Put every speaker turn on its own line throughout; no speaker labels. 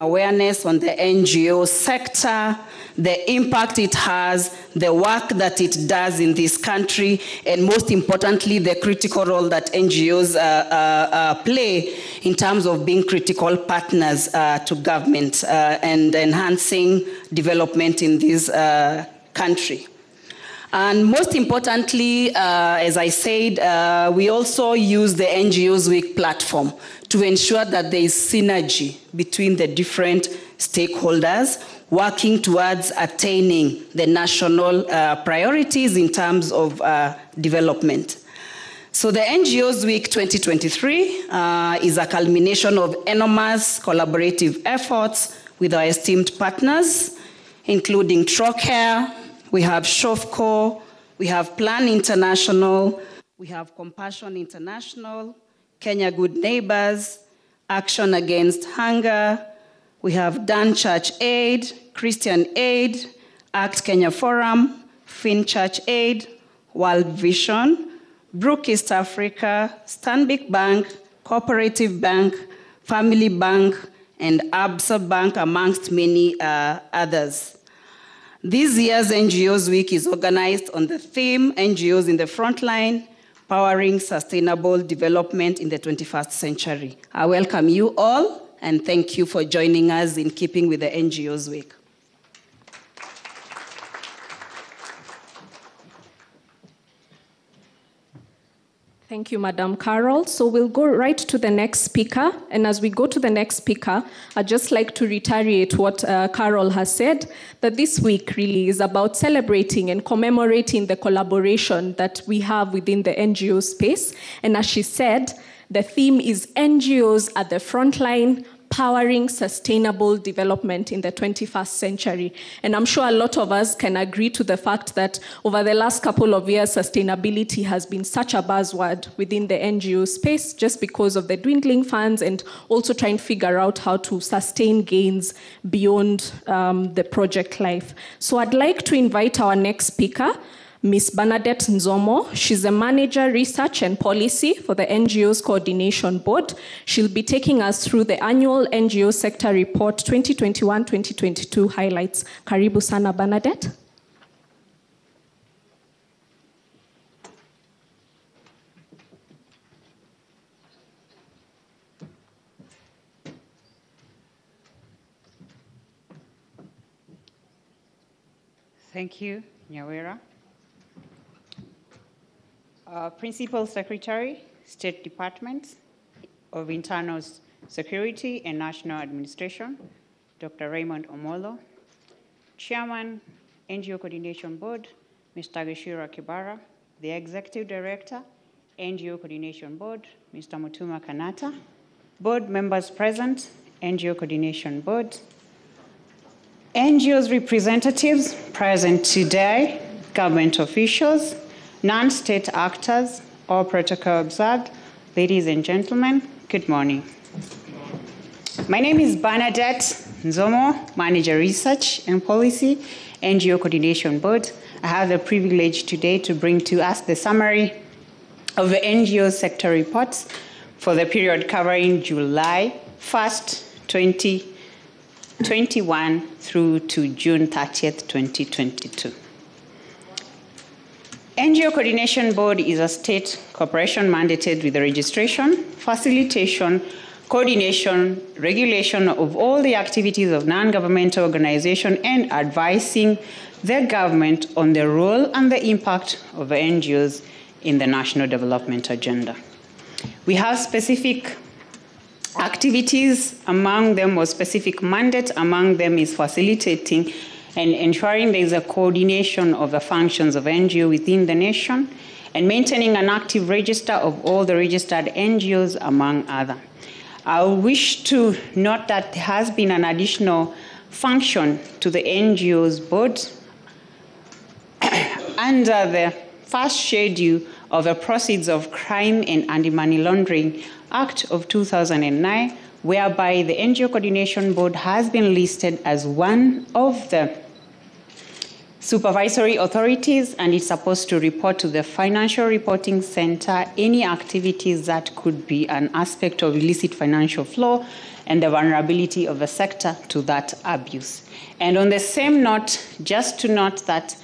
awareness on the NGO sector, the impact it has, the work that it does in this country, and most importantly, the critical role that NGOs play in terms of being critical partners to government and enhancing development in this country. And most importantly, as I said, we also use the NGOs Week platform to ensure that there is synergy between the different stakeholders working towards attaining the national priorities in terms of development. So the NGOs Week 2023 is a culmination of enormous collaborative efforts with our esteemed partners, including Trocare, we have Shofco, we have Plan International, we have Compassion International, Kenya Good Neighbors, Action Against Hunger, we have Dan Church Aid, Christian Aid, Act Kenya Forum, Fin Church Aid, World Vision, Brook East Africa, Stanbic Bank, Cooperative Bank, Family Bank, and Absa Bank, amongst many others. This year's NGOs Week is organized on the theme, NGOs in the Frontline, Powering Sustainable Development in the 21st Century. I welcome you all, and thank you for joining us in keeping with the NGOs Week.
Thank you, Madam Carol. So we'll go right to the next speaker. And as we go to the next speaker, I'd just like to reiterate what Carol has said, that this week really is about celebrating and commemorating the collaboration that we have within the NGO space. And as she said, the theme is NGOs at the frontline, powering sustainable development in the 21st century. And I'm sure a lot of us can agree to the fact that over the last couple of years, sustainability has been such a buzzword within the NGO space just because of the dwindling funds and also trying to figure out how to sustain gains beyond the project life. So I'd like to invite our next speaker, Ms. Bernadette Nzomo. She's a manager, research and policy for the NGOs Coordination Board. She'll be taking us through the annual NGO Sector Report 2021-2022 highlights. Karibu sana, Bernadette.
Thank you, Nyawera. Principal Secretary, State Department of Internal Security and National Administration, Dr. Raymond Omolo. Chairman, NGO Coordination Board, Mr. Geshira Kibara. The Executive Director, NGO Coordination Board, Mr. Mutuma Kanata. Board members present, NGO Coordination Board. NGOs representatives present today, government officials, non-state actors, all protocol observed. Ladies and gentlemen, good morning. My name is Bernadette Nzomo, Manager Research and Policy, NGO Coordination Board. I have the privilege today to bring to us the summary of the NGO sector reports for the period covering July 1st, 2021 through to June 30th, 2022. NGO Coordination Board is a state corporation mandated with the registration, facilitation, coordination, regulation of all the activities of non-governmental organizations and advising the government on the role and the impact of the NGOs in the national development agenda. We have specific activities among them, or specific mandate among them is facilitating and ensuring there is a coordination of the functions of NGO within the nation, and maintaining an active register of all the registered NGOs, among others. I wish to note that there has been an additional function to the NGOs board under the first schedule of the Proceeds of Crime and Anti-Money Laundering Act of 2009, whereby the NGO Coordination Board has been listed as one of the supervisory authorities, and it's supposed to report to the Financial Reporting Center any activities that could be an aspect of illicit financial flow and the vulnerability of the sector to that abuse. And on the same note, just to note that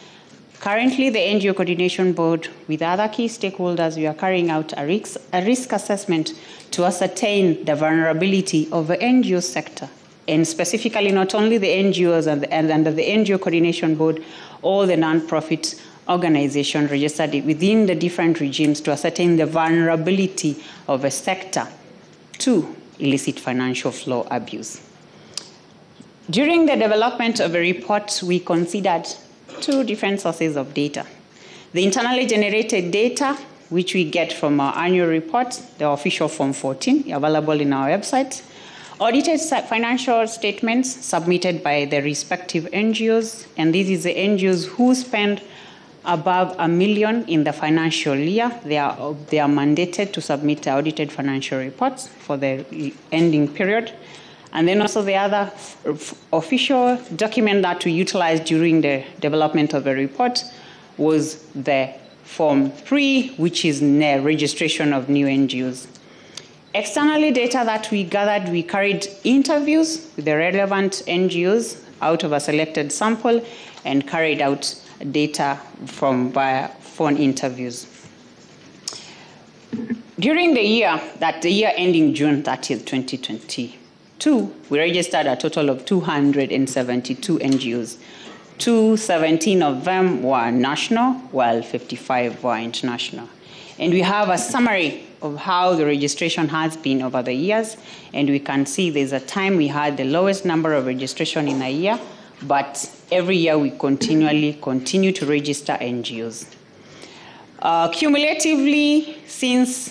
currently the NGO Coordination Board, with other key stakeholders, we are carrying out a risk assessment to ascertain the vulnerability of the NGO sector, and specifically not only the NGOs and under the NGO Coordination Board, all the non-profit organizations registered within the different regimes to ascertain the vulnerability of a sector to illicit financial flow abuse. During the development of a report, we considered two different sources of data. The internally generated data, which we get from our annual report, the official Form 14, available in our website, audited financial statements submitted by the respective NGOs, and this is the NGOs who spend above $1 million in the financial year. They are mandated to submit the audited financial reports for the ending period. And then also the other official document that we utilized during the development of the report was the Form 3, which is the registration of new NGOs. Externally, data that we gathered, we carried interviews with the relevant NGOs out of a selected sample and carried out data from via phone interviews. During the year ending June 30th, 2022, we registered a total of 272 NGOs. 217 of them were national, while 55 were international. And we have a summary of how the registration has been over the years, and we can see there's a time we had the lowest number of registration in a year, but every year we continue to register NGOs. Cumulatively, since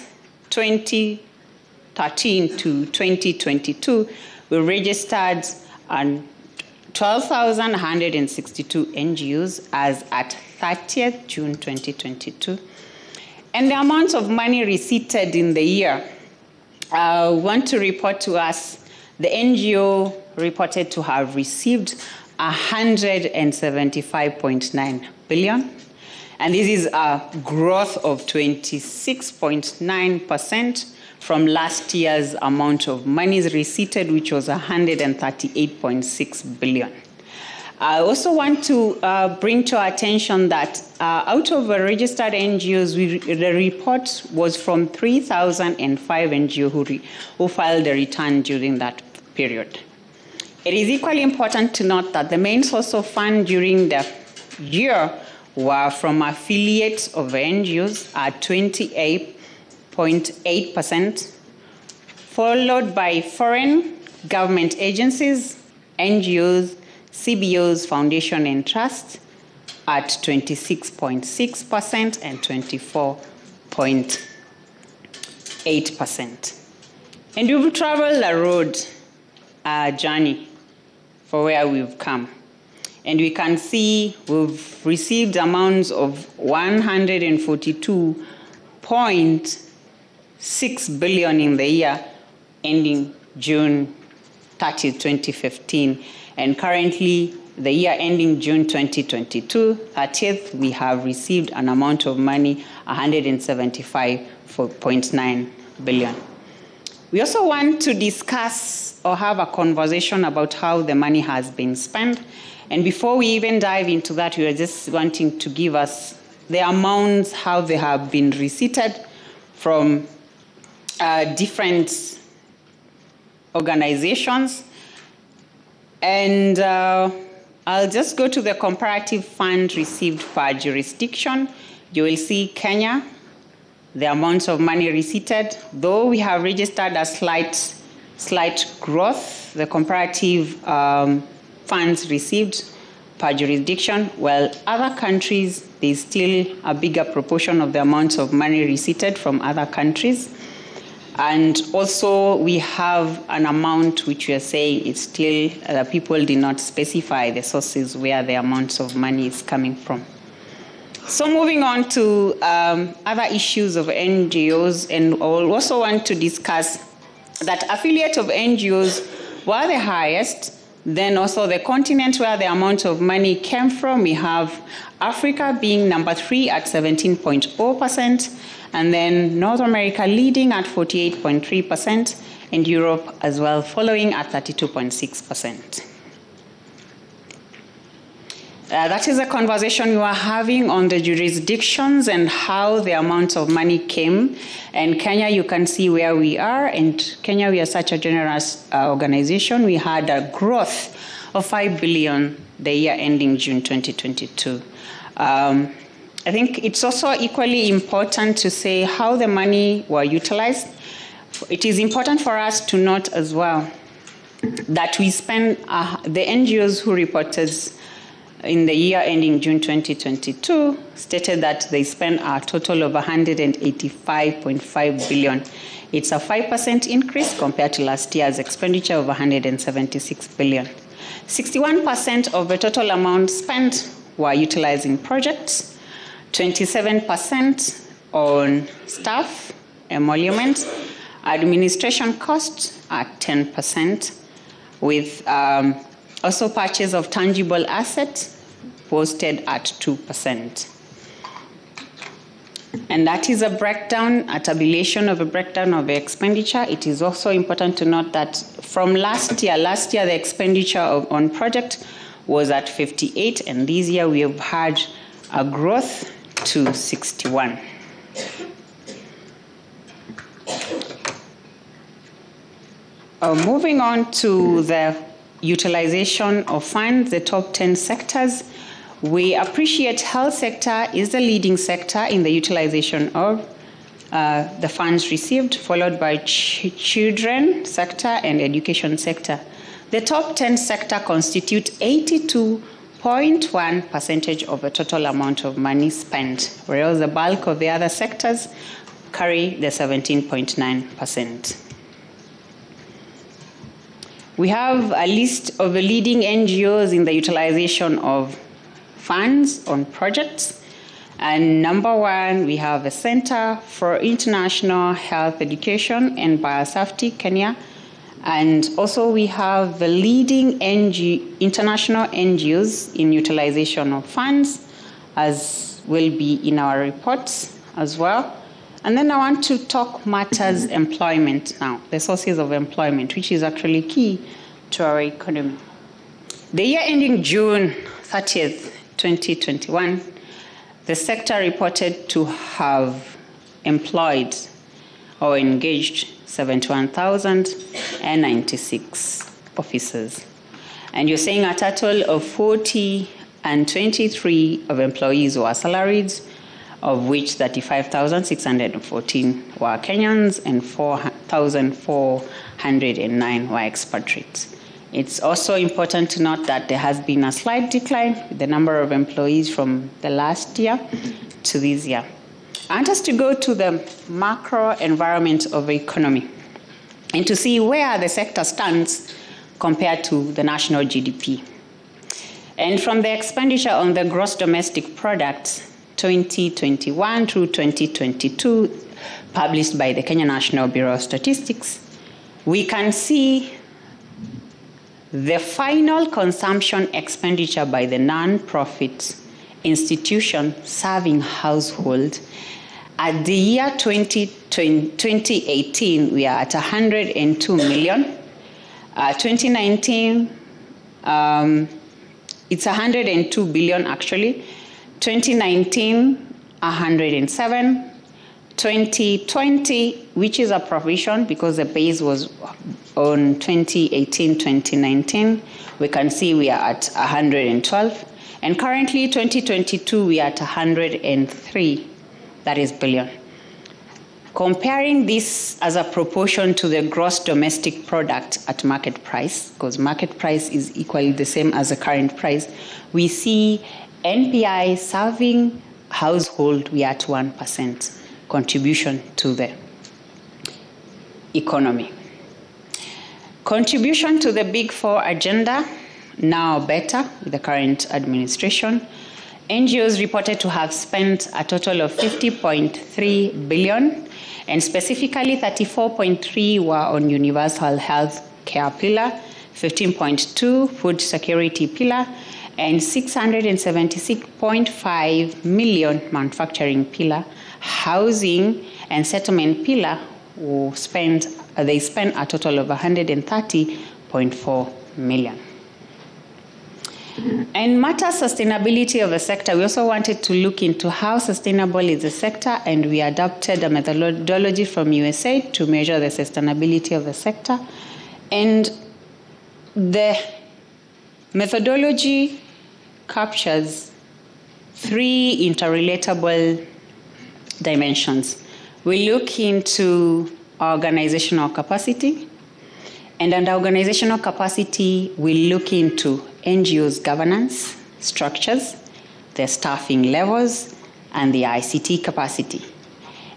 2013 to 2022, we registered 12,162 NGOs as at 30th June 2022. And the amount of money receipted in the year, I want to report to us, the NGO reported to have received 175.9 billion. And this is a growth of 26.9% from last year's amount of monies receipted, which was 138.6 billion. I also want to bring to our attention that out of the registered NGOs, the report was from 3,005 NGOs who filed a return during that period. It is equally important to note that the main source of fund during the year were from affiliates of the NGOs at 28.8%, followed by foreign government agencies, NGOs, CBOs, foundation, and trusts at 26.6% and 24.8%. And we've traveled a road, a journey for where we've come. And we can see we've received amounts of 142.6 billion in the year ending June 30, 2015. And currently, the year ending June 2022, 30th, we have received an amount of money, 175.9 billion. We also want to discuss or have a conversation about how the money has been spent. And before we even dive into that, we are just wanting to give us the amounts, how they have been receipted from different organizations. And I'll just go to the comparative fund received per jurisdiction. You will see Kenya, the amounts of money receipted. Though we have registered a slight growth, the comparative funds received per jurisdiction, while other countries, there's still a bigger proportion of the amounts of money receipted from other countries. And also, we have an amount which we are saying is still, people did not specify the sources where the amounts of money is coming from. So moving on to other issues of NGOs, and I also want to discuss that affiliate of NGOs were the highest. Then also the continent where the amount of money came from, we have Africa being number 3 at 17.0%, and then North America leading at 48.3%, and Europe as well following at 32.6%. That is a conversation we were having on the jurisdictions and how the amount of money came. And Kenya, you can see where we are. And Kenya, we are such a generous organization. We had a growth of 5 billion the year ending June 2022. I think it's also equally important to say how the money were utilized. It is important for us to note as well that we spend, the NGOs who reported in the year ending June 2022 stated that they spent a total of 185.5 billion. It's a 5% increase compared to last year's expenditure of 176 billion. 61% of the total amount spent were utilizing projects, 27% on staff, emoluments, administration costs at 10%, with also purchase of tangible assets posted at 2%. And that is a breakdown, a tabulation of a breakdown of the expenditure. It is also important to note that from last year the expenditure on project was at 58, and this year we have had a growth to 61. Moving on to the utilization of funds, the top 10 sectors. We appreciate health sector is the leading sector in the utilization of the funds received, followed by children sector and education sector. The top 10 sector constitute 82.1% of the total amount of money spent, whereas the bulk of the other sectors carry the 17.9%. We have a list of the leading NGOs in the utilization of funds on projects. And number 1, we have the Center for International Health Education and Biosafety, Kenya. And also we have the leading international NGOs in utilization of funds, as will be in our reports as well. And then I want to talk matters employment now, the sources of employment, which is actually key to our economy. The year ending June 30th, 2021, the sector reported to have employed or engaged 71,096 officers. And you're saying a total of 40 and 23 of employees were salaried, of which 35,614 were Kenyans and 4,409 were expatriates. It's also important to note that there has been a slight decline in the number of employees from the last year to this year. I want us to go to the macro environment of the economy and to see where the sector stands compared to the national GDP. And from the expenditure on the gross domestic product 2021 through 2022, published by the Kenya National Bureau of Statistics, we can see the final consumption expenditure by the non-profit institution serving household. At the year 2018, we are at 102 million. 2019, it's 102 billion actually. 2019, 107. 2020, which is a provision because the base was on 2018-2019, we can see we are at 112. And currently, 2022, we are at 103, that is billion. Comparing this as a proportion to the gross domestic product at market price, because market price is equally the same as the current price, we see NPI serving household, we are at 1% contribution to the economy. Contribution to the Big Four agenda, now better with the current administration. NGOs reported to have spent a total of 50.3 billion, and specifically 34.3 were on universal health care pillar, 15.2 food security pillar, and 676.5 million manufacturing pillar. Housing and settlement pillar they spend a total of 130.4 million. And matter sustainability of the sector, we also wanted to look into how sustainable is the sector, and we adopted a methodology from USA to measure the sustainability of the sector. And the methodology captures 3 interrelatable dimensions. We look into organizational capacity, and under organizational capacity, we look into NGOs' governance structures, their staffing levels, and the ICT capacity.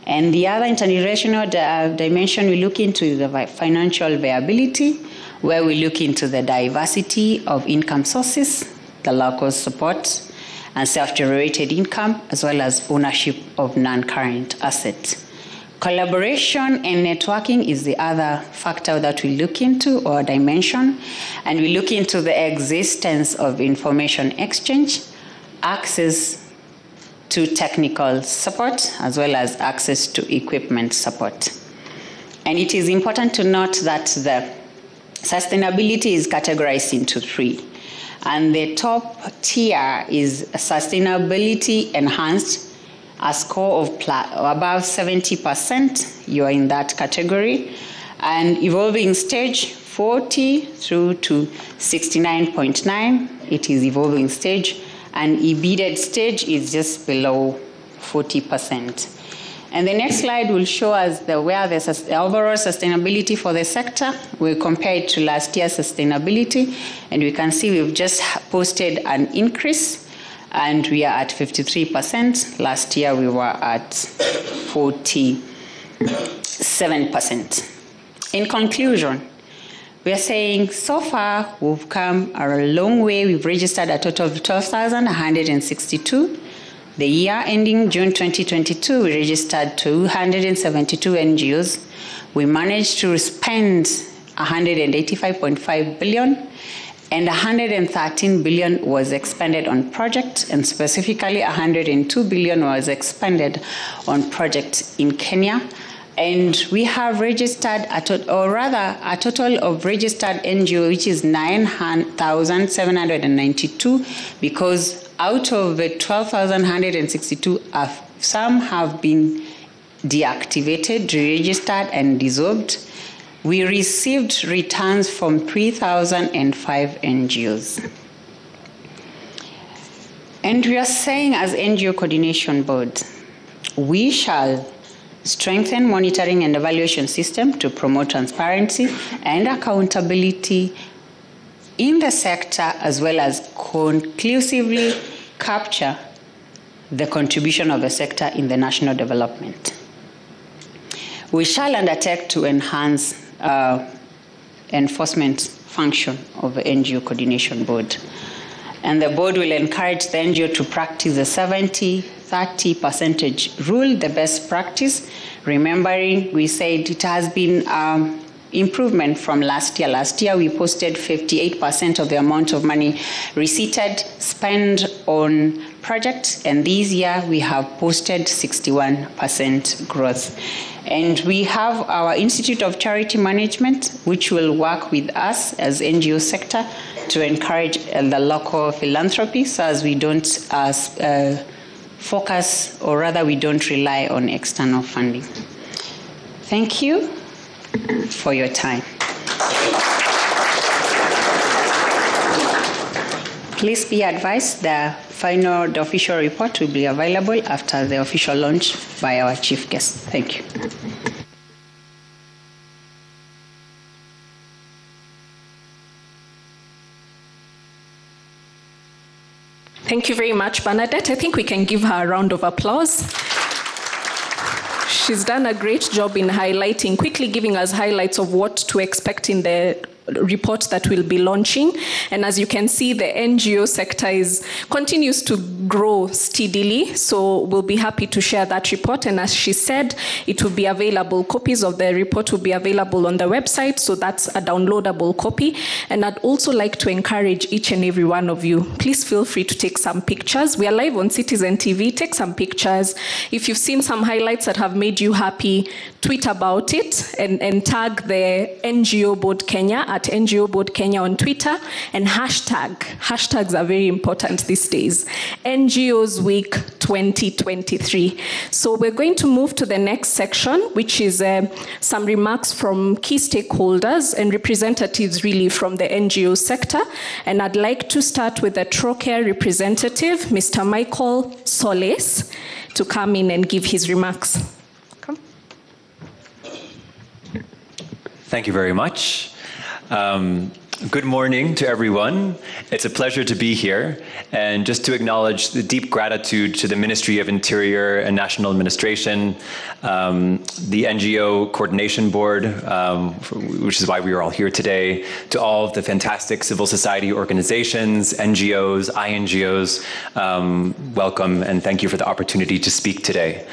And the other intergenerational dimension we look into is the financial viability, where we look into the diversity of income sources, the local support, and self-generated income, as well as ownership of non-current assets. Collaboration and networking is the other factor that we look into, or dimension, and we look into the existence of information exchange, access to technical support, as well as access to equipment support. And it is important to note that the sustainability is categorized into 3. And the top tier is sustainability enhanced, a score of above 70%, you are in that category. And evolving stage 40 through to 69.9, it is evolving stage. And embedded stage is just below 40%. And the next slide will show us the overall sustainability for the sector. We'll compare it to last year's sustainability, and we can see we've just posted an increase, and we are at 53%. Last year we were at 47%. In conclusion, we are saying so far we've come a long way. We've registered a total of 12,162. The year ending June 2022, we registered 272 NGOs. We managed to spend 185.5 billion, and 113 billion was expended on projects, and specifically 102 billion was expended on projects in Kenya. And we have registered, a total of registered NGO, which is 9,792, because out of the 12,162, some have been deactivated, deregistered, and dissolved. We received returns from 3,005 NGOs. And we are saying, as NGO Coordination Board, we shall strengthen monitoring and evaluation system to promote transparency and accountability in the sector, as well as conclusively capture the contribution of the sector in the national development. We shall undertake to enhance enforcement function of the NGO Coordination Board. And the board will encourage the NGO to practice the 70-30% rule, the best practice, remembering we said it has been improvement from last year. Last year, we posted 58% of the amount of money receipted spent on projects, and this year we have posted 61% growth. And we have our Institute of Charity Management, which will work with us as NGO sector to encourage the local philanthropy, so as we don't focus, or rather we don't rely on external funding. Thank you for your time. Please be advised the official report will be available after the official launch by our chief guest. Thank you.
Thank you very much, Bernadette. I think we can give her a round of applause. She's done a great job in highlighting, quickly giving us highlights of what to expect in the report that we'll be launching. And as you can see, the NGO sector continues to grow steadily. So we'll be happy to share that report. And as she said, it will be available. Copies of the report will be available on the website. So that's a downloadable copy. And I'd also like to encourage each and every one of you, please feel free to take some pictures. We are live on Citizen TV. Take some pictures. If you've seen some highlights that have made you happy, tweet about it and tag the NGO Board Kenya at NGO Board Kenya on Twitter, and hashtags are very important these days. NGOs Week 2023. So we're going to move to the next section, which is some remarks from key stakeholders and representatives really from the NGO sector. And I'd like to start with the Trocare representative, Mr. Michael Solis, to come in and give his remarks. Come.
Thank you very much. Good morning to everyone. It's a pleasure to be here, and just to acknowledge the deep gratitude to the Ministry of Interior and National Administration, the NGO Coordination Board, which is why we are all here today, to all of the fantastic civil society organizations, NGOs, INGOs, welcome and thank you for the opportunity to speak today.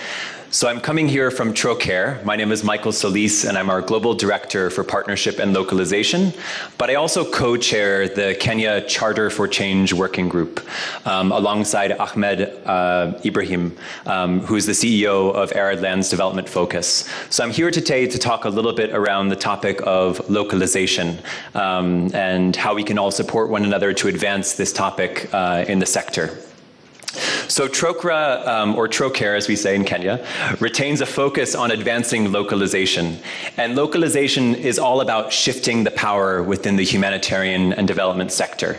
So I'm coming here from Trocare. My name is Michael Solis, and I'm our Global Director for Partnership and Localization. But I also co-chair the Kenya Charter for Change Working Group, alongside Ahmed Ibrahim, who is the CEO of Arid Lands Development Focus. So I'm here today to talk a little bit around the topic of localization and how we can all support one another to advance this topic in the sector. So TROCRA, or Trocare as we say in Kenya, retains a focus on advancing localization. And localization is all about shifting the power within the humanitarian and development sector.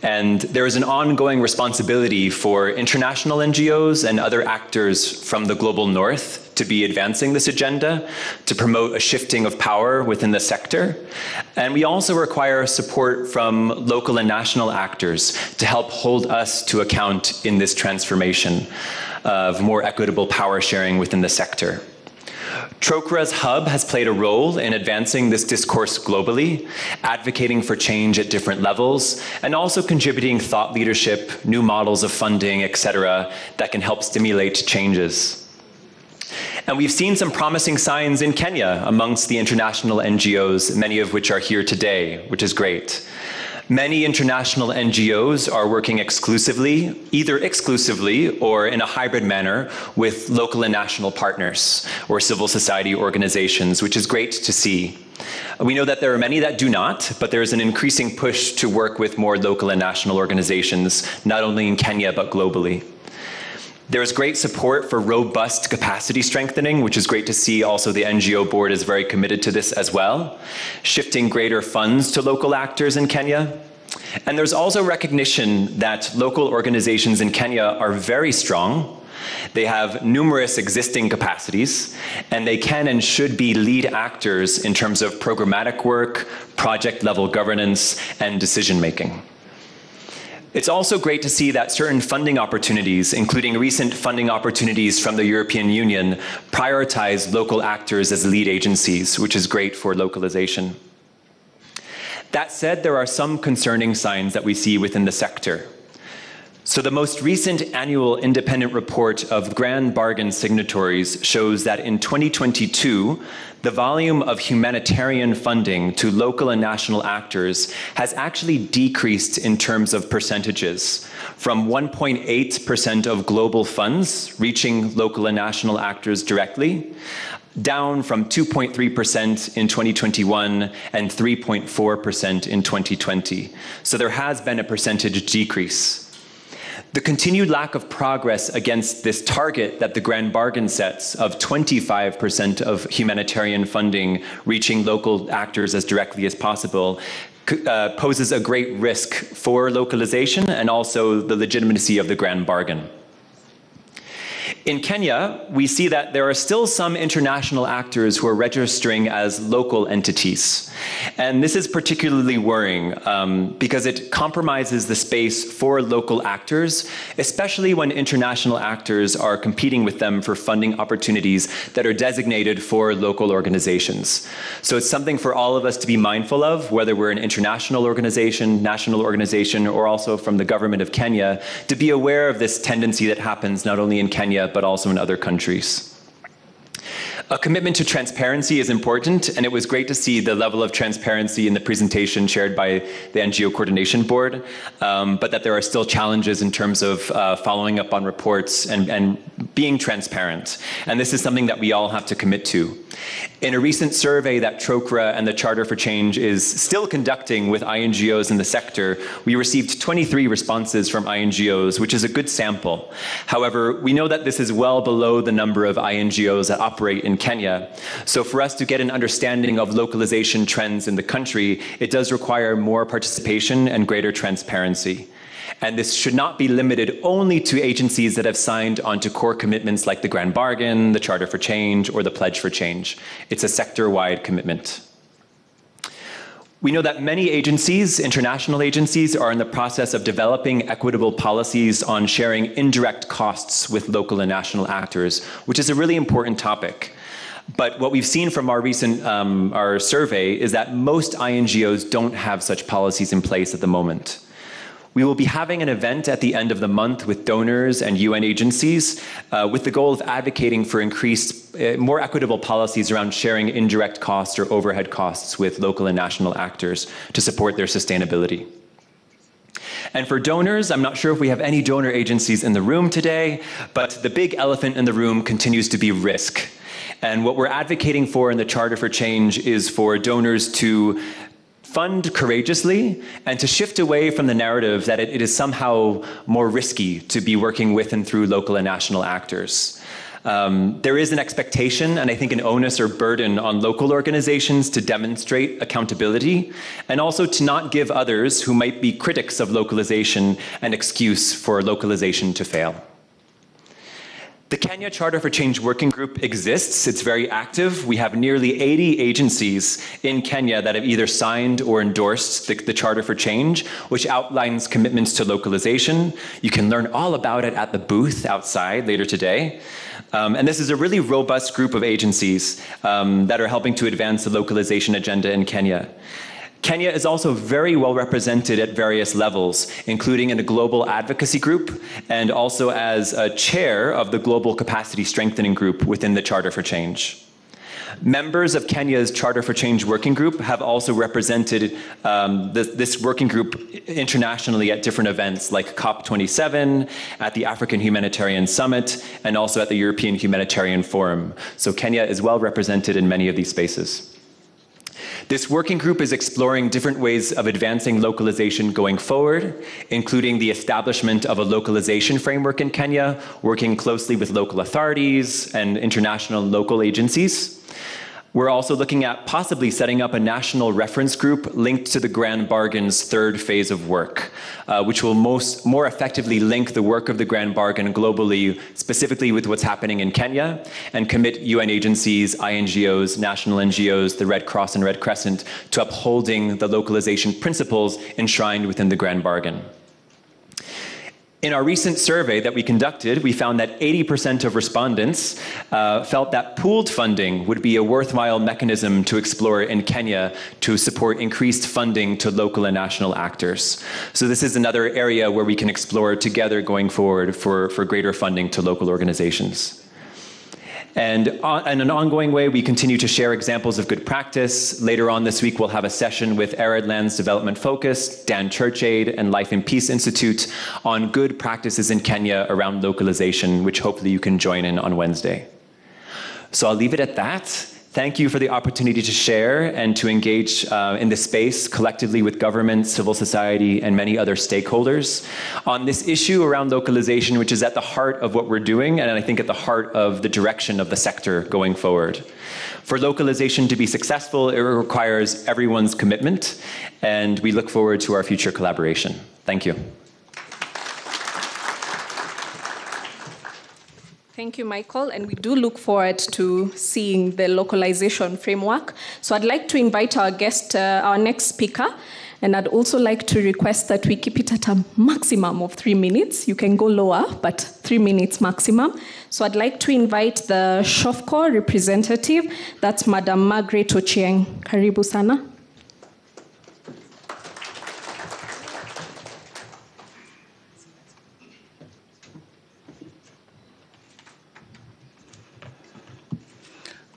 And there is an ongoing responsibility for international NGOs and other actors from the global north to be advancing this agenda, to promote a shifting of power within the sector. And we also require support from local and national actors to help hold us to account in this transformation of more equitable power sharing within the sector. TROCRA's hub has played a role in advancing this discourse globally, advocating for change at different levels, and also contributing thought leadership, new models of funding, etc., that can help stimulate changes. And we've seen some promising signs in Kenya amongst the international NGOs, many of which are here today, which is great. Many international NGOs are working exclusively, either exclusively or in a hybrid manner, with local and national partners or civil society organizations, which is great to see. We know that there are many that do not, but there is an increasing push to work with more local and national organizations, not only in Kenya, but globally. There is great support for robust capacity strengthening, which is great to see. Also, the NGO board is very committed to this as well, shifting greater funds to local actors in Kenya. And there's also recognition that local organizations in Kenya are very strong. They have numerous existing capacities, and they can and should be lead actors in terms of programmatic work, project-level governance, and decision-making. It's also great to see that certain funding opportunities, including recent funding opportunities from the European Union, prioritize local actors as lead agencies, which is great for localization. That said, there are some concerning signs that we see within the sector. So the most recent annual independent report of Grand Bargain signatories shows that in 2022, the volume of humanitarian funding to local and national actors has actually decreased in terms of percentages, from 1.8% of global funds reaching local and national actors directly, down from 2.3% in 2021 and 3.4% in 2020. So there has been a percentage decrease. The continued lack of progress against this target that the Grand Bargain sets of 25% of humanitarian funding reaching local actors as directly as possible poses a great risk for localization and also the legitimacy of the Grand Bargain. In Kenya, we see that there are still some international actors who are registering as local entities. And this is particularly worrying because it compromises the space for local actors, especially when international actors are competing with them for funding opportunities that are designated for local organizations. So it's something for all of us to be mindful of, whether we're an international organization, national organization, or also from the government of Kenya, to be aware of this tendency that happens not only in Kenya, but also in other countries. A commitment to transparency is important, and it was great to see the level of transparency in the presentation shared by the NGO Coordination Board, but that there are still challenges in terms of following up on reports and being transparent. And this is something that we all have to commit to. In a recent survey that Trokra and the Charter for Change is still conducting with INGOs in the sector, we received 23 responses from INGOs, which is a good sample. However, we know that this is well below the number of INGOs that operate in Kenya. So for us to get an understanding of localization trends in the country, it does require more participation and greater transparency. And this should not be limited only to agencies that have signed onto core commitments like the Grand Bargain, the Charter for Change, or the Pledge for Change. It's a sector-wide commitment. We know that many agencies, international agencies, are in the process of developing equitable policies on sharing indirect costs with local and national actors, which is a really important topic. But what we've seen from our recent our survey is that most INGOs don't have such policies in place at the moment. We will be having an event at the end of the month with donors and UN agencies with the goal of advocating for increased, more equitable policies around sharing indirect costs or overhead costs with local and national actors to support their sustainability. And for donors, I'm not sure if we have any donor agencies in the room today, but the big elephant in the room continues to be risk. And what we're advocating for in the Charter for Change is for donors to fund courageously and to shift away from the narrative that it is somehow more risky to be working with and through local and national actors. There is an expectation and I think an onus or burden on local organizations to demonstrate accountability and also to not give others who might be critics of localization an excuse for localization to fail. The Kenya Charter for Change Working Group exists. It's very active. We have nearly 80 agencies in Kenya that have either signed or endorsed the Charter for Change, which outlines commitments to localization. You can learn all about it at the booth outside later today. And this is a really robust group of agencies that are helping to advance the localization agenda in Kenya. Kenya is also very well represented at various levels, including in a global advocacy group and also as a chair of the Global Capacity Strengthening Group within the Charter for Change. Members of Kenya's Charter for Change Working Group have also represented this working group internationally at different events like COP27, at the African Humanitarian Summit, and also at the European Humanitarian Forum. So Kenya is well represented in many of these spaces. This working group is exploring different ways of advancing localization going forward, including the establishment of a localization framework in Kenya, working closely with local authorities and international and local agencies. We're also looking at possibly setting up a national reference group linked to the Grand Bargain's third phase of work, which will more effectively link the work of the Grand Bargain globally, specifically with what's happening in Kenya, and commit UN agencies, INGOs, national NGOs, the Red Cross and Red Crescent to upholding the localization principles enshrined within the Grand Bargain. In our recent survey that we conducted, we found that 80% of respondents felt that pooled funding would be a worthwhile mechanism to explore in Kenya to support increased funding to local and national actors. So this is another area where we can explore together going forward for greater funding to local organizations. And in an ongoing way, we continue to share examples of good practice. Later on this week, we'll have a session with Arid Lands Development Focus, Dan Churchaid, and Life and Peace Institute on good practices in Kenya around localization, which hopefully you can join in on Wednesday. So I'll leave it at that. Thank you for the opportunity to share and to engage in this space collectively with government, civil society, and many other stakeholders on this issue around localization, which is at the heart of what we're doing, and I think at the heart of the direction of the sector going forward. For localization to be successful, it requires everyone's commitment, and we look forward to our future collaboration. Thank you.
Thank you, Michael, and we do look forward to seeing the localization framework. So I'd like to invite our guest, our next speaker, and I'd also like to request that we keep it at a maximum of 3 minutes. You can go lower, but 3 minutes maximum. So I'd like to invite the SHOFCO representative, that's Madam Margaret Ochieng. Karibu sana.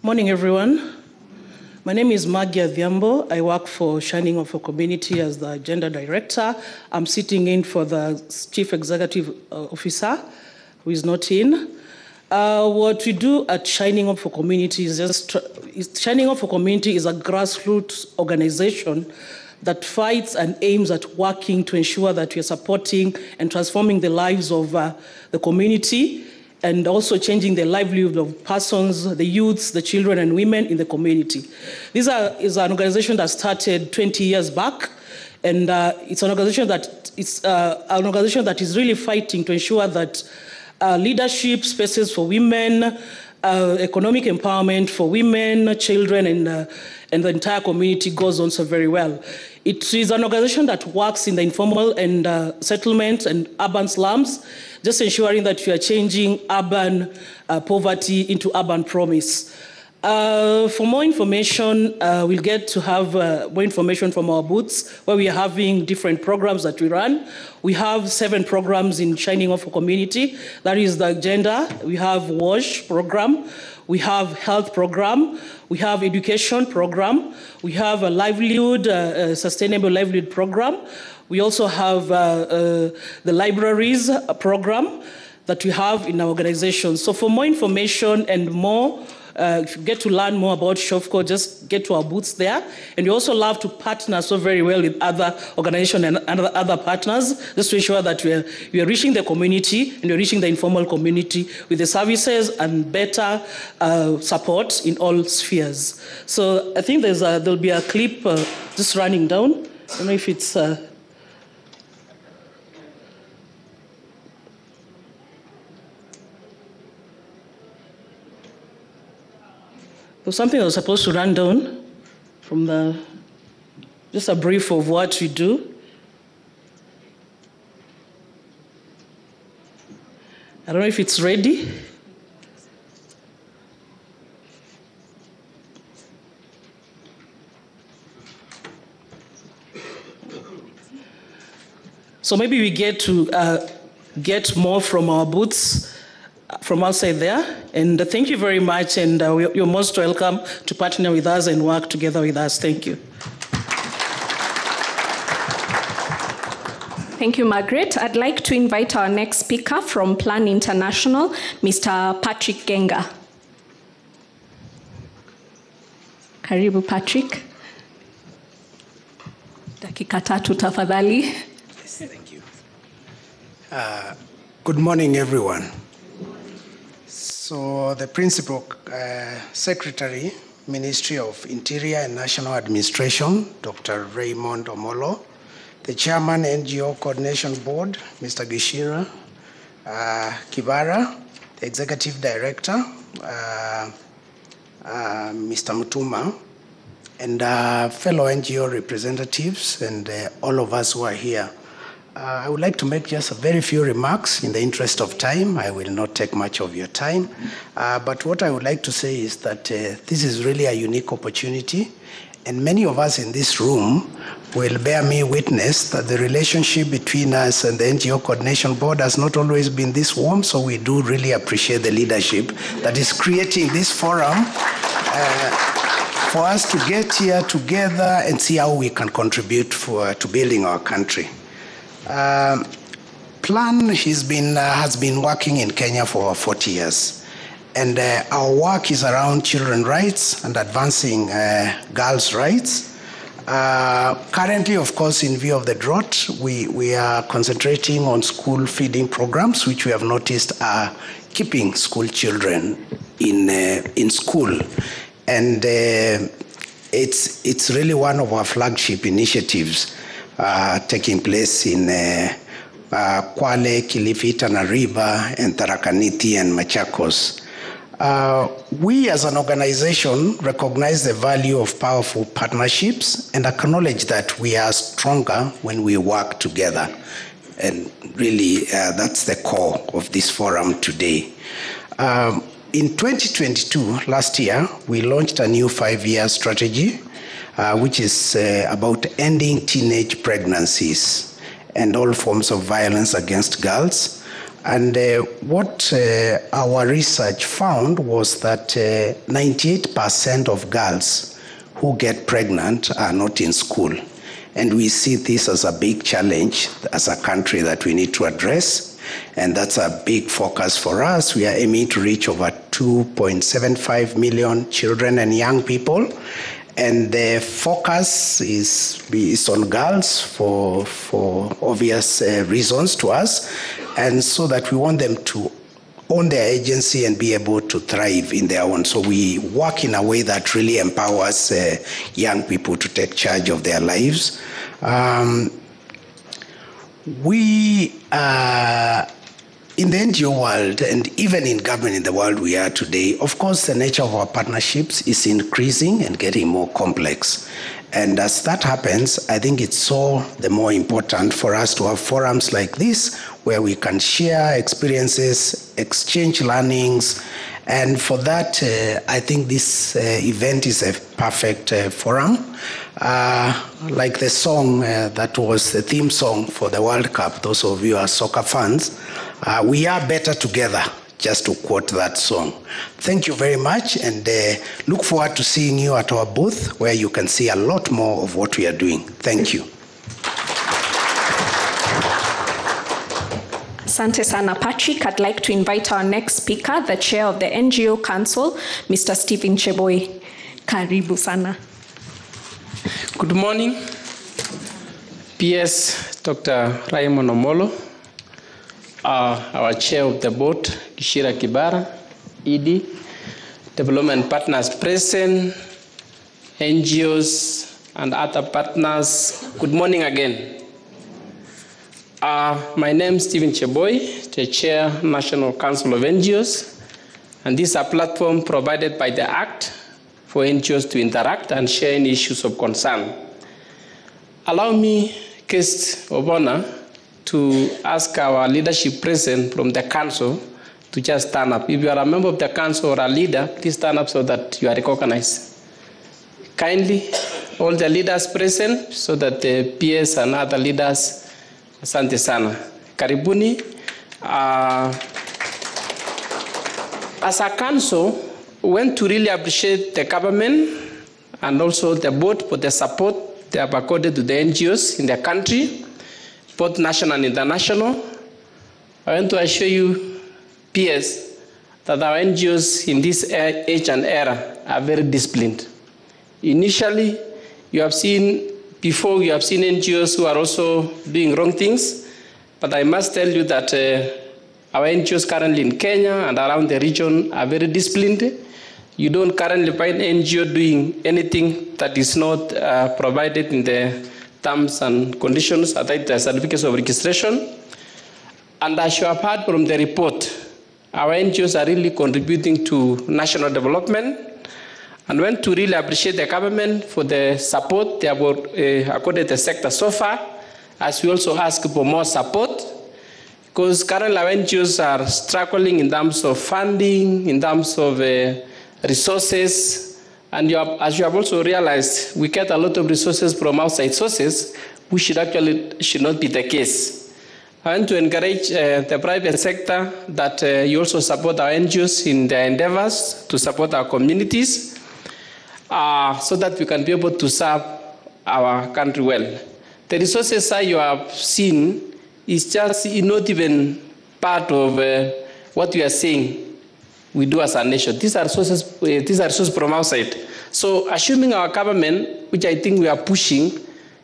Morning, everyone. My name is Maggie Adhiambo. I work for Shining of a Community as the Agenda Director. I'm sitting in for the Chief Executive Officer, who is not in. What we do at Shining of a Community is Shining of a Community is a grassroots organization that fights and aims at working to ensure that we are supporting and transforming the lives of the community, and also changing the livelihood of persons, the youths, the children, and women in the community. This is an organization that started 20 years back, and it's an organization that is really fighting to ensure that leadership spaces for women, economic empowerment for women, children, and the entire community goes on so very well. It is an organization that works in the informal and settlements and urban slums, just ensuring that we are changing urban poverty into urban promise. For more information, we'll get to have more information from our booths, where we are having different programs that we run. We have 7 programs in Shining of a Community. That is the agenda. We have WASH program. We have health program. We have education program. We have a livelihood, sustainable livelihood program. We also have the libraries program that we have in our organization. So for more information and more, if you get to learn more about SHOFCO, just get to our booths there. And we also love to partner so very well with other organizations and other partners, just to ensure that we are reaching the community and we're reaching the informal community with the services and better support in all spheres. So I think there'll be a clip just running down. I don't know if it's... There's something that was supposed to run down from just a brief of what we do. I don't know if it's ready. So maybe we get to get more from our booths from outside there. And thank you very much, and you're most welcome to partner with us and work together with us. Thank you.
Thank you, Margaret. I'd like to invite our next speaker from Plan International, Mr. Patrick Genga. Karibu, Patrick. Dakika tatu tafadhali.
Yes, thank you. Good morning, everyone. So the Principal Secretary, Ministry of Interior and National Administration, Dr. Raymond Omolo, the Chairman, NGO Coordination Board, Mr. Gishira Kibara, the Executive Director, Mr. Mutuma, and fellow NGO representatives, and all of us who are here. I would like to make just a very few remarks in the interest of time. I will not take much of your time. But what I would like to say is that this is really a unique opportunity, and many of us in this room will bear me witness that the relationship between us and the NGO Coordination Board has not always been this warm, so we do really appreciate the leadership that is creating this forum for us to get here together and see how we can contribute to building our country. Plan has been working in Kenya for 40 years, and our work is around children's rights and advancing girls' rights. Currently, of course, in view of the drought, we are concentrating on school feeding programs, which we have noticed are keeping school children in school, and it's really one of our flagship initiatives taking place in Kwale, Kilifi, Tana River, and Tharaka Nithi and Machakos. We as an organization recognize the value of powerful partnerships and acknowledge that we are stronger when we work together. And really, that's the core of this forum today. In 2022, last year, we launched a new 5-year strategy, which is about ending teenage pregnancies and all forms of violence against girls. And what our research found was that 98% of girls who get pregnant are not in school. And we see this as a big challenge as a country that we need to address. And that's a big focus for us. We are aiming to reach over 2.75 million children and young people. And the focus is on girls for obvious reasons to us, and so that we want them to own their agency and be able to thrive in their own. So we work in a way that really empowers young people to take charge of their lives. We in the NGO world, and even in government in the world we are today, of course, the nature of our partnerships is increasing and getting more complex. And as that happens, I think it's so the more important for us to have forums like this where we can share experiences, exchange learnings. And for that, I think this event is a perfect forum. Like the song that was the theme song for the World Cup, those of you who are soccer fans, we are better together, just to quote that song. Thank you very much, and look forward to seeing you at our booth where you can see a lot more of what we are doing. Thank you.
Asante sana, Patrick. I'd like to invite our next speaker, the chair of the NGO Council, Mr. Stephen Cheboy. Karibu sana.
Good morning. PS Dr. Raymond Omolo, our chair of the board, Kishira Kibara, ED, development partners present, NGOs, and other partners. Good morning again. My name is Stephen Cheboy, the chair, National Council of NGOs, and this is a platform provided by the Act for NGOs to interact and share any issues of concern. Allow me, guest of honor, to ask our leadership present from the council to just stand up. If you are a member of the council or a leader, please stand up so that you are recognized. Kindly, all the leaders present, so that the PS and other leaders, asante sana. Karibuni. As a council, we want to really appreciate the government and also the board for the support they have accorded to the NGOs in the country, both national and international. I want to assure you, PS, that our NGOs in this age and era are very disciplined. Initially, you have seen NGOs who are also doing wrong things, but I must tell you that our NGOs currently in Kenya and around the region are very disciplined. You don't currently find NGO doing anything that is not provided in the terms and conditions, the certificates of registration. And as you have heard from the report, our NGOs are really contributing to national development, and want to really appreciate the government for the support they have accorded the sector so far, as we also ask for more support, because currently our NGOs are struggling in terms of funding, in terms of resources, and as you have also realized, we get a lot of resources from outside sources, which should not be the case. I want to encourage the private sector that you also support our NGOs in their endeavors to support our communities, so that we can be able to serve our country well. The resources that you have seen is just not even part of what we are saying we do as a nation. These are resources from outside. So assuming our government, which I think we are pushing,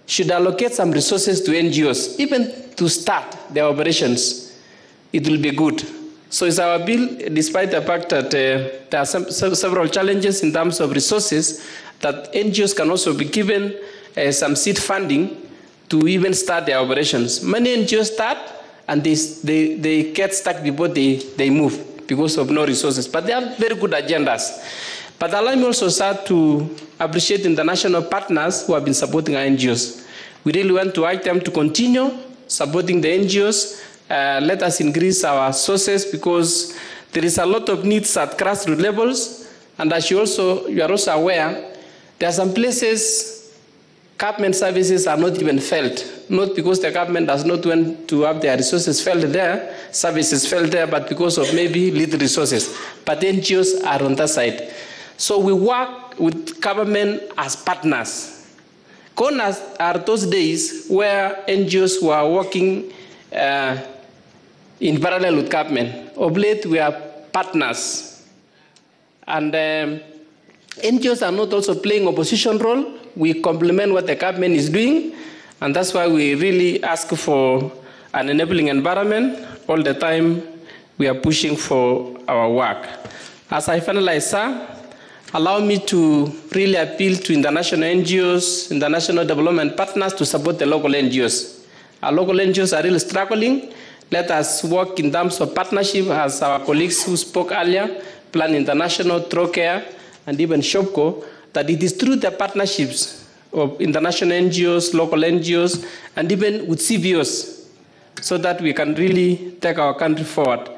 should allocate some resources to NGOs, even to start their operations, it will be good. So it's our bill, despite the fact that there are several challenges in terms of resources, that NGOs can also be given some seed funding to even start their operations. Many NGOs start and they get stuck before they move because of no resources. But they have very good agendas. But allow me also, sir, to appreciate international partners who have been supporting our NGOs. We really want to urge them to continue supporting the NGOs. Let us increase our sources because there is a lot of needs at grassroots levels. And as you are also aware, there are some places government services are not even felt, not because the government does not want to have their resources felt there, services felt there, but because of maybe little resources. But NGOs are on that side. So we work with government as partners. Gone are those days where NGOs were working in parallel with government. Of late, we are partners. And NGOs are not also playing opposition role. We complement what the government is doing, and that's why we really ask for an enabling environment. All the time, we are pushing for our work. As I finalize, sir, allow me to really appeal to international NGOs, international development partners to support the local NGOs. Our local NGOs are really struggling. Let us work in terms of partnership, as our colleagues who spoke earlier, Plan International, Trocare, and even Shopco, that it is through the partnerships of international NGOs, local NGOs, and even with CVOs, so that we can really take our country forward.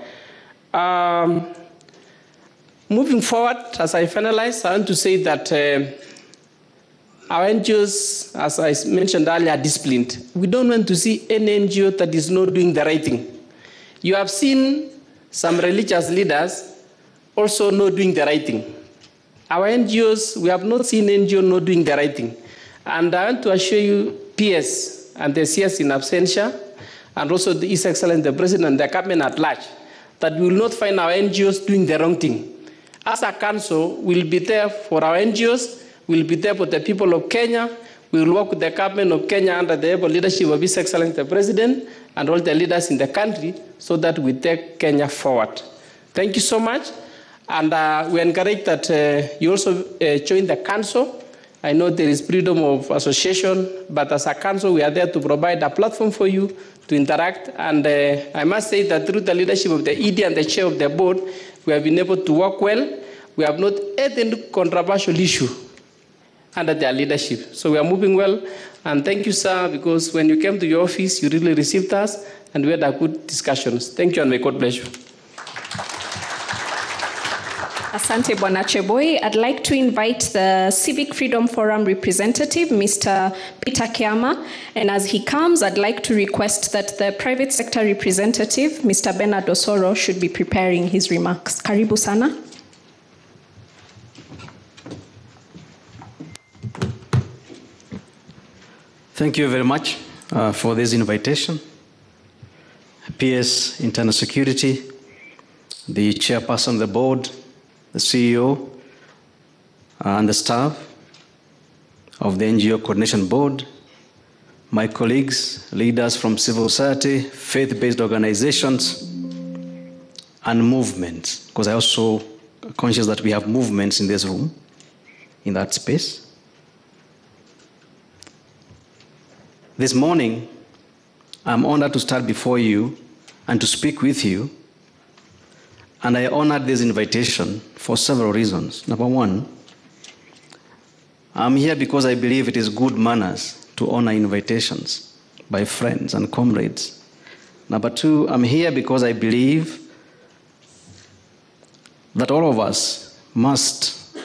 Moving forward, as I finalize, I want to say that our NGOs, as I mentioned earlier, are disciplined. We don't want to see any NGO that is not doing the right thing. You have seen some religious leaders also not doing the right thing. Our NGOs, we have not seen NGO not doing the right thing. And I want to assure you, PS and the CS in absentia, and also the His Excellency, the President, and the government at large, that we will not find our NGOs doing the wrong thing. As a council, we'll be there for our NGOs, we'll be there for the people of Kenya, we will work with the government of Kenya under the able leadership of His Excellency, the President, and all the leaders in the country, so that we take Kenya forward. Thank you so much. And we encourage that you also join the council. I know there is freedom of association, but as a council, we are there to provide a platform for you to interact. And I must say that through the leadership of the ED and the chair of the board, we have been able to work well. We have not had any controversial issue under their leadership. So we are moving well. And thank you, sir, because when you came to your office, you really received us, and we had a good discussions. Thank you, and may God bless you.
Asante Bwana Cheboy. I'd like to invite the Civic Freedom Forum representative, Mr. Peter Kiama. And as he comes, I'd like to request that the private sector representative, Mr. Bernard Osoro, should be preparing his remarks. Karibu sana.
Thank you very much for this invitation. PS Internal Security, the chairperson of the board, the CEO, and the staff of the NGO Coordination Board, my colleagues, leaders from civil society, faith-based organizations, and movements, because I also conscious that we have movements in this room, in that space. This morning, I'm honored to stand before you and to speak with you. And I honored this invitation for several reasons. Number one, I'm here because I believe it is good manners to honor invitations by friends and comrades. Number two, I'm here because I believe that all of us must,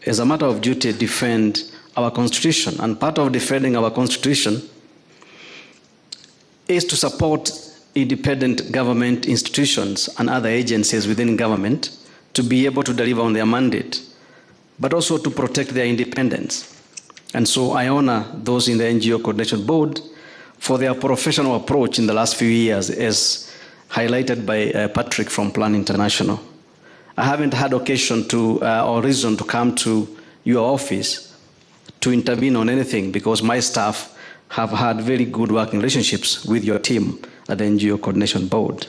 as a matter of duty, defend our Constitution. And part of defending our Constitution is to support independent government institutions and other agencies within government to be able to deliver on their mandate, but also to protect their independence. And so I honor those in the NGO Coordination Board for their professional approach in the last few years, as highlighted by Patrick from Plan International. I haven't had occasion to or reason to come to your office to intervene on anything because my staff have had very good working relationships with your team at the NGO Coordination Board.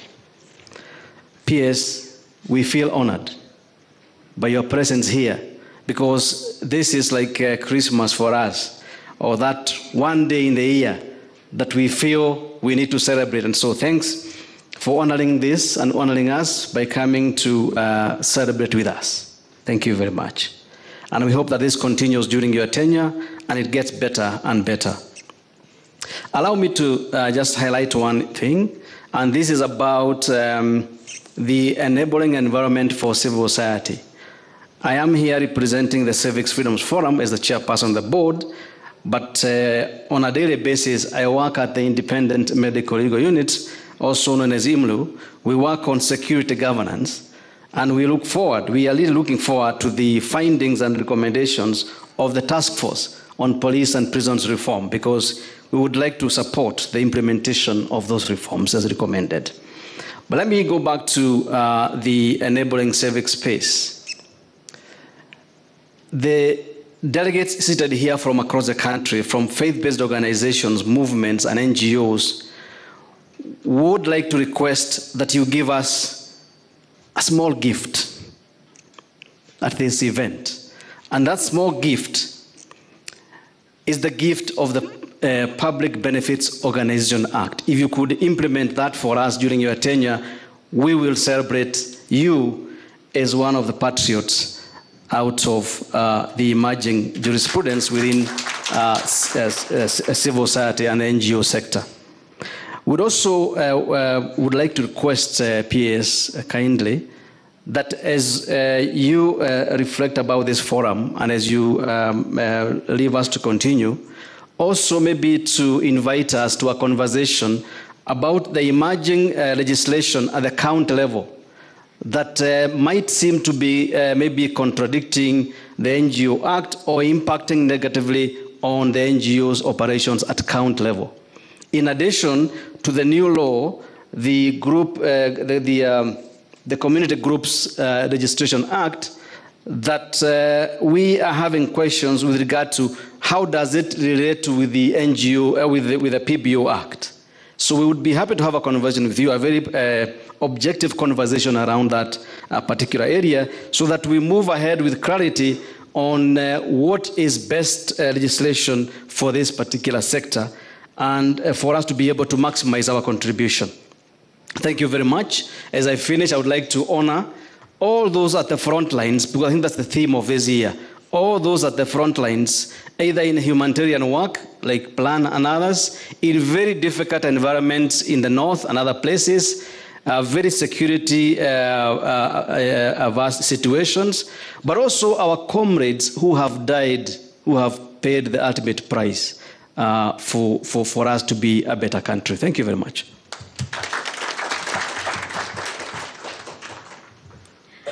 PS, we feel honored by your presence here because this is like Christmas for us, or that one day in the year that we feel we need to celebrate. And so thanks for honoring this and honoring us by coming to celebrate with us. Thank you very much. And we hope that this continues during your tenure and it gets better and better. Allow me to just highlight one thing, and this is about the enabling environment for civil society. I am here representing the Civics Freedoms Forum as the chairperson of the board, but on a daily basis, I work at the Independent Medical Legal Unit, also known as IMLU. We work on security governance, and we are really looking forward to the findings and recommendations of the task force on police and prisons reform, because we would like to support the implementation of those reforms as recommended. But let me go back to the enabling civic space. The delegates seated here from across the country, from faith-based organizations, movements, and NGOs, would like to request that you give us a small gift at this event. And that small gift is the gift of the Public Benefits Organization Act. If you could implement that for us during your tenure, we will celebrate you as one of the patriots out of the emerging jurisprudence within civil society and the NGO sector. We'd also would like to request PS kindly that as you reflect about this forum and as you leave us to continue, also maybe to invite us to a conversation about the emerging legislation at the county level that might seem to be maybe contradicting the NGO Act or impacting negatively on the NGO's operations at county level. In addition to the new law, the group, the Community Groups Registration Act, that we are having questions with regard to how does it relate to with the NGO, with the PBO Act. So we would be happy to have a conversation with you, a very objective conversation around that particular area, so that we move ahead with clarity on what is best legislation for this particular sector, and for us to be able to maximize our contribution. Thank you very much. As I finish, I would like to honor all those at the front lines, because I think that's the theme of this year. All those at the front lines, either in humanitarian work, like Plan and others, in very difficult environments in the north and other places, very security averse situations, but also our comrades who have died, who have paid the ultimate price for us to be a better country. Thank you very much.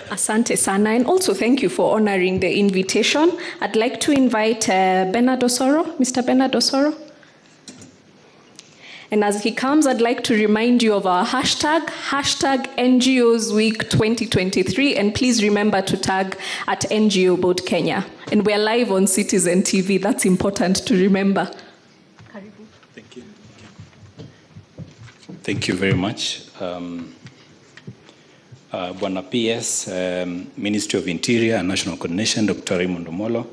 Asante sana, and also thank you for honoring the invitation. I'd like to invite Bernard Osoro, Mr. Bernard Osoro. And as he comes, I'd like to remind you of our hashtag NGOs Week 2023, and please remember to tag at NGO Board Kenya. And we're live on Citizen TV, that's important to remember.
Thank you. Thank you very much. Bwana PS, Ministry of Interior and National Coordination, Dr. Raymond Omolo,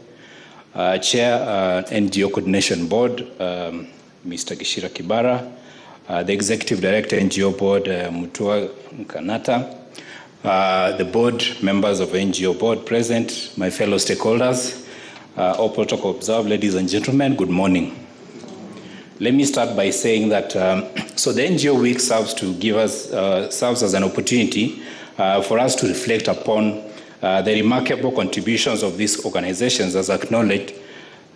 Chair, NGO Coordination Board, Mr. Gishira Kibara, the Executive Director, NGO Board, Mutua Nkanata, the board members of NGO Board present, my fellow stakeholders, all protocol observed, ladies and gentlemen, good morning. Let me start by saying that, so the NGO Week serves to give us, serves as an opportunity for us to reflect upon the remarkable contributions of these organizations, as acknowledged,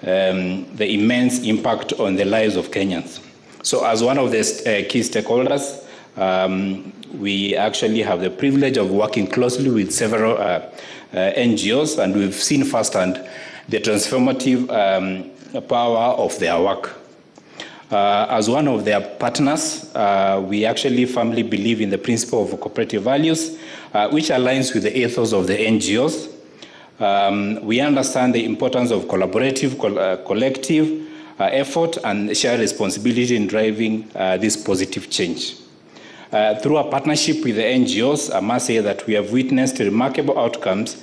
the immense impact on the lives of Kenyans. So as one of the key stakeholders, we actually have the privilege of working closely with several NGOs, and we've seen firsthand the transformative power of their work. As one of their partners, we actually firmly believe in the principle of cooperative values, which aligns with the ethos of the NGOs. We understand the importance of collaborative, collective effort and shared responsibility in driving this positive change. Through our partnership with the NGOs, I must say that we have witnessed remarkable outcomes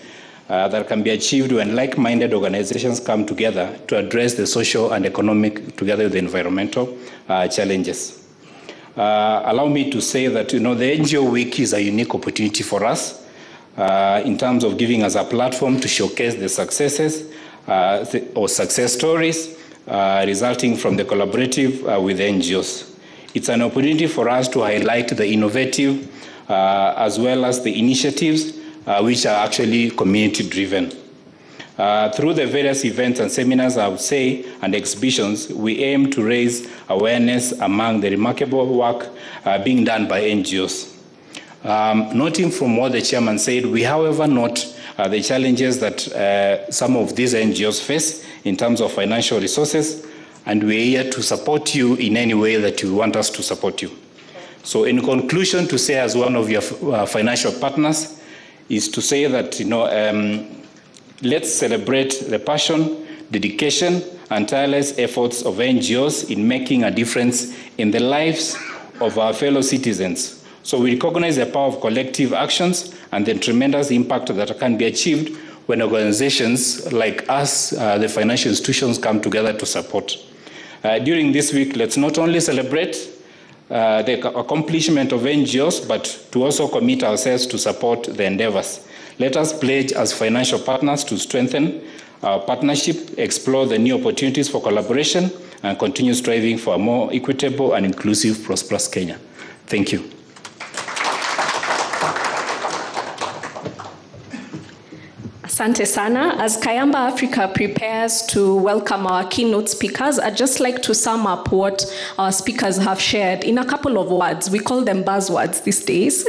that can be achieved when like-minded organizations come together to address the social and economic, together with the environmental challenges. Allow me to say that the NGO Week is a unique opportunity for us in terms of giving us a platform to showcase the successes or success stories resulting from the collaborative with NGOs. It's an opportunity for us to highlight the innovative as well as the initiatives which are actually community-driven. Through the various events and seminars, I would say, and exhibitions, we aim to raise awareness among the remarkable work being done by NGOs. Noting from what the chairman said, we, however, note the challenges that some of these NGOs face in terms of financial resources, and we're here to support you in any way that you want us to support you. So in conclusion, to say as one of your financial partners, is to say that, let's celebrate the passion, dedication, and tireless efforts of NGOs in making a difference in the lives of our fellow citizens. So we recognize the power of collective actions and the tremendous impact that can be achieved when organizations like us, the financial institutions, come together to support. During this week, let's not only celebrate the accomplishment of NGOs, but to also commit ourselves to support the endeavors. Let us pledge as financial partners to strengthen our partnership, explore the new opportunities for collaboration, and continue striving for a more equitable and inclusive, prosperous Kenya. Thank you.
Asante sana. As Kayamba Africa prepares to welcome our keynote speakers, I'd just like to sum up what our speakers have shared in a couple of words. We call them buzzwords these days.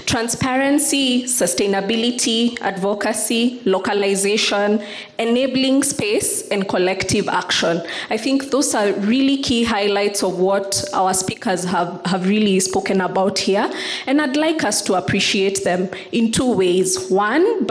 Transparency, sustainability, advocacy, localization, enabling space, and collective action. I think those are really key highlights of what our speakers have really spoken about here. And I'd like us to appreciate them in two ways. One,